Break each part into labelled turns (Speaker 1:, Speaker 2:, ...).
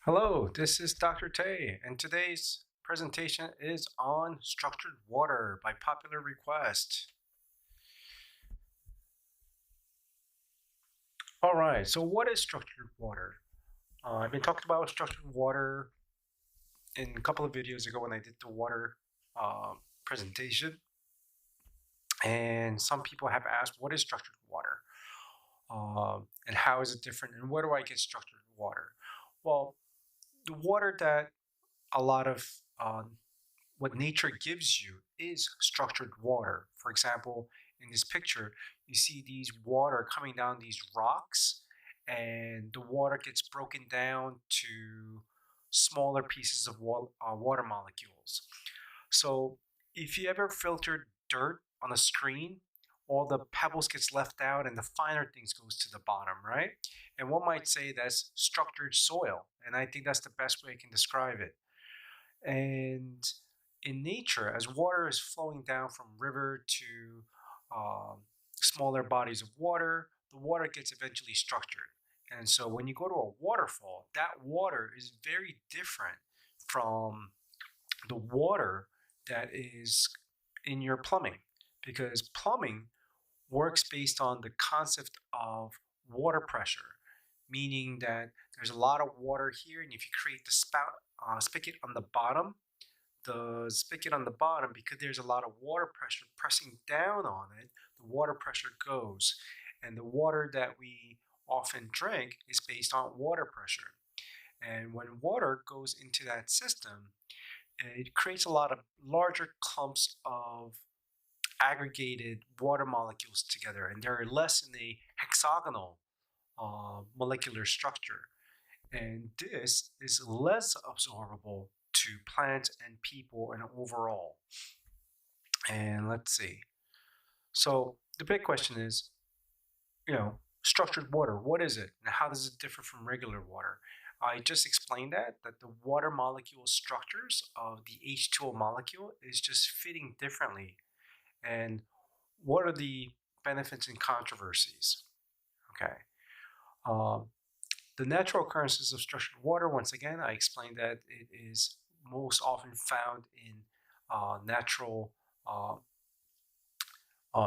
Speaker 1: Hello, this is Dr. Tae, and today's presentation is on structured water by popular request. All right, so what is structured water? I've been talking about structured water in a couple of videos ago when I did the water presentation, and some people have asked, what is structured water? And how is it different, and where do I get structured water? Well, the water that a lot of what nature gives you is structured water. For example, in this picture, you see these water coming down these rocks, and the water gets broken down to smaller pieces of water molecules. So if you ever filtered dirt on a screen, all the pebbles gets left out and the finer things goes to the bottom, right? And one might say that's structured soil, and I think that's the best way I can describe it. And in nature, as water is flowing down from river to um, smaller bodies of water, the water gets eventually structured. And so when you go to a waterfall, that water is very different from the water that is in your plumbing, because plumbing works based on the concept of water pressure, meaning that there's a lot of water here, and if you create the spigot on the bottom, because there's a lot of water pressure pressing down on it, the water pressure goes. And the water that we often drink is based on water pressure. And when water goes into that system, it creates a lot of larger clumps of aggregated water molecules together, and they're less in a hexagonal molecular structure. And this is less absorbable to plants and people and overall. And let's see. So the big question is, structured water, what is it? And how does it differ from regular water? I just explained that the water molecule structures of the H2O molecule is just fitting differently. And what are the benefits and controversies? Okay. Um, the natural occurrences of structured water, once again, I explained that it is most often found in natural, uh,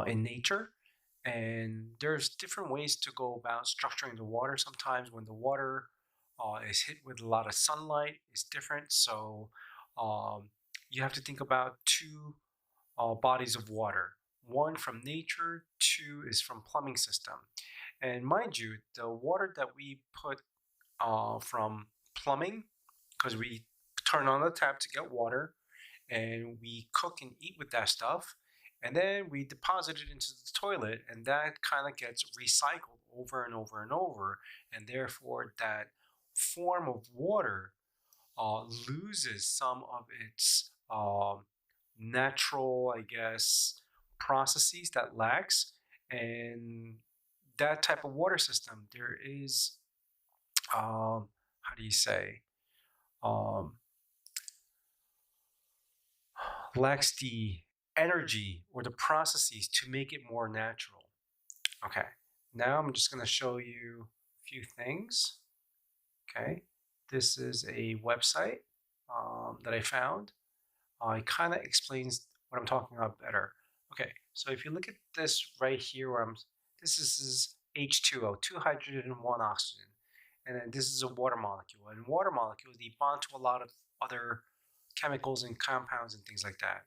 Speaker 1: in nature. And there's different ways to go about structuring the water. Sometimes when the water is hit with a lot of sunlight, it's different. So um, you have to think about two bodies of water. One from nature, two is from plumbing system. And mind you, the water that we put from plumbing, because we turn on the tap to get water, and we cook and eat with that stuff, and then we deposit it into the toilet, and that kind of gets recycled over and over and over, and therefore that form of water loses some of its natural, I guess, processes that lacks. And that type of water system, there is, how do you say, um, lacks the energy or the processes to make it more natural. Okay, now I'm just going to show you a few things. Okay, this is a website that I found. It kind of explains what I'm talking about better. Okay, so if you look at this right here, this is H2O, two hydrogen and one oxygen, and then this is a water molecule. And water molecules, they bond to a lot of other chemicals and compounds and things like that,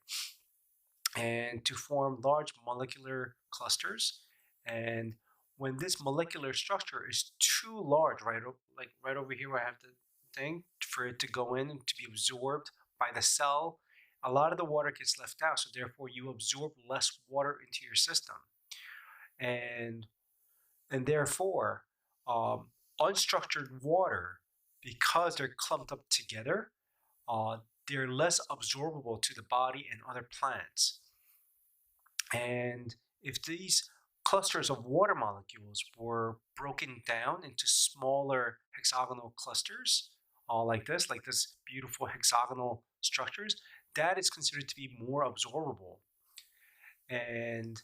Speaker 1: and to form large molecular clusters. And when this molecular structure is too large, right, like right over here where I have the thing, for it to go in and to be absorbed by the cell, a lot of the water gets left out. So therefore, you absorb less water into your system, and and therefore, um, unstructured water, because they're clumped up together, uh, they're less absorbable to the body and other plants. And if these clusters of water molecules were broken down into smaller hexagonal clusters, like this beautiful hexagonal structures, that is considered to be more absorbable. And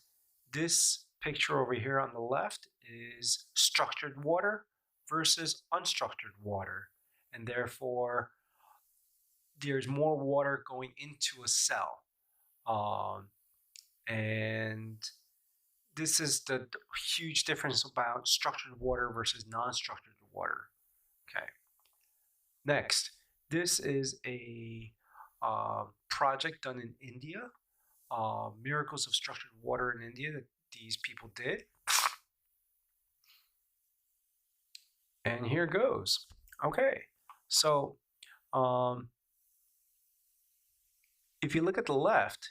Speaker 1: this picture over here on the left is structured water versus unstructured water. and therefore there's more water going into a cell. Um, and this is the huge difference about structured water versus non-structured water. Okay. Next, this is a project done in India, miracles of structured water in India that these people did. And here goes. Okay, so if you look at the left,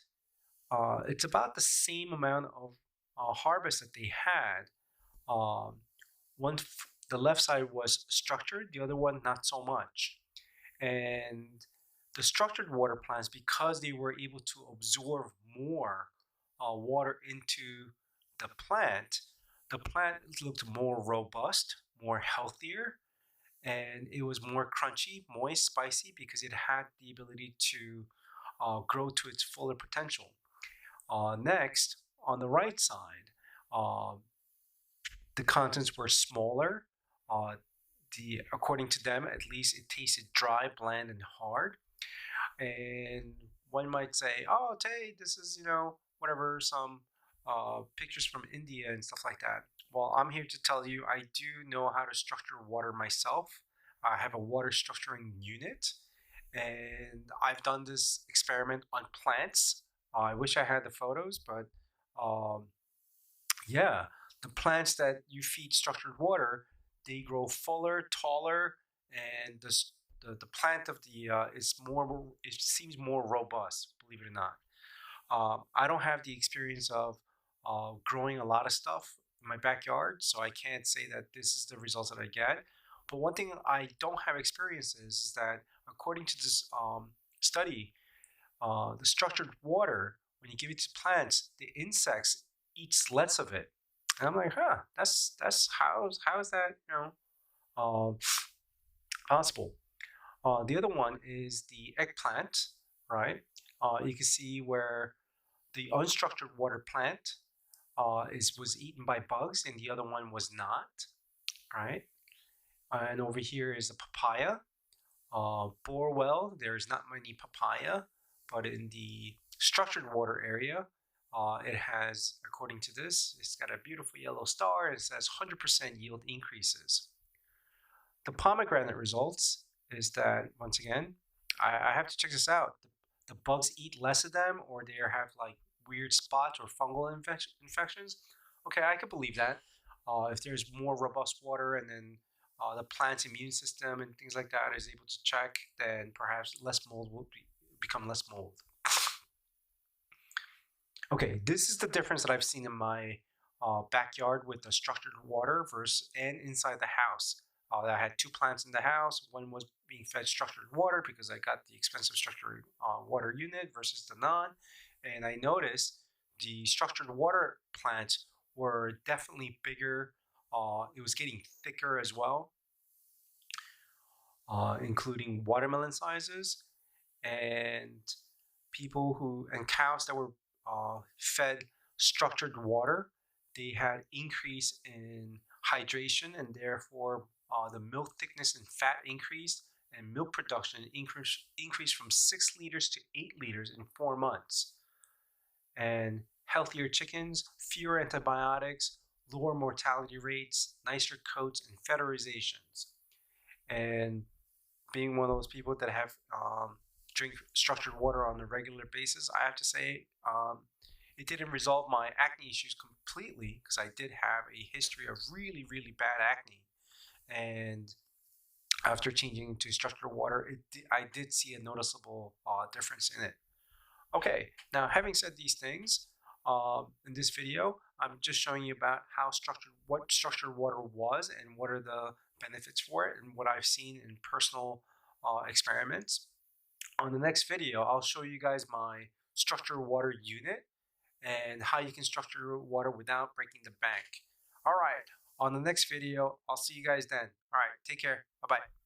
Speaker 1: it's about the same amount of harvest that they had. The left side was structured, the other one not so much. And the structured water plants, because they were able to absorb more water into the plant looked more robust, more healthier, and it was more crunchy, moist, spicy because it had the ability to grow to its fuller potential. Next, on the right side, the contents were smaller. According to them, at least, it tasted dry, bland, and hard. And one might say, "Oh, Tay, this is whatever, some pictures from India and stuff like that." Well, I'm here to tell you, I do know how to structure water myself. I have a water structuring unit, and I've done this experiment on plants. I wish I had the photos, but um, yeah, the plants that you feed structured water, they grow fuller, taller, and the plant of the is more. It seems more robust, believe it or not. I don't have the experience of growing a lot of stuff in my backyard, so I can't say that this is the results that I get. But one thing I don't have experience is that according to this study, the structured water, when you give it to plants, the insects eats less of it. And I'm like, huh, that's how is that uh, possible? The other one is the eggplant, right? You can see where the unstructured water plant was eaten by bugs, and the other one was not, right? And over here is the papaya. Borewell, there's not many papaya, but in the structured water area, it has, according to this, it's got a beautiful yellow star, and it says 100% yield increases. The pomegranate results is that, once again, I have to check this out. The bugs eat less of them, or they have like weird spots or fungal infections. Okay, I could believe that. If there's more robust water, and then the plant's immune system and things like that is able to check, then perhaps less mold will become less mold. Okay, this is the difference that I've seen in my backyard with the structured water versus and inside the house. I had two plants in the house. One was being fed structured water because I got the expensive structured water unit versus the non. And I noticed the structured water plants were definitely bigger. It was getting thicker as well, including watermelon sizes. And cows that were fed structured water, they had increase in hydration, and therefore the milk thickness and fat increased, and milk production increased from 6 liters to 8 liters in 4 months. And healthier chickens, fewer antibiotics, lower mortality rates, nicer coats, and fetterizations. And being one of those people that have drink structured water on a regular basis, I have to say it didn't resolve my acne issues completely, because I did have a history of really, really bad acne. And after changing to structured water, I did see a noticeable difference in it. Okay, now having said these things, in this video, I'm just showing you about what structured water was and what are the benefits for it and what I've seen in personal experiments. On the next video, I'll show you guys my structured water unit and how you can structure water without breaking the bank. All right, on the next video, I'll see you guys then. All right, take care. Bye-bye.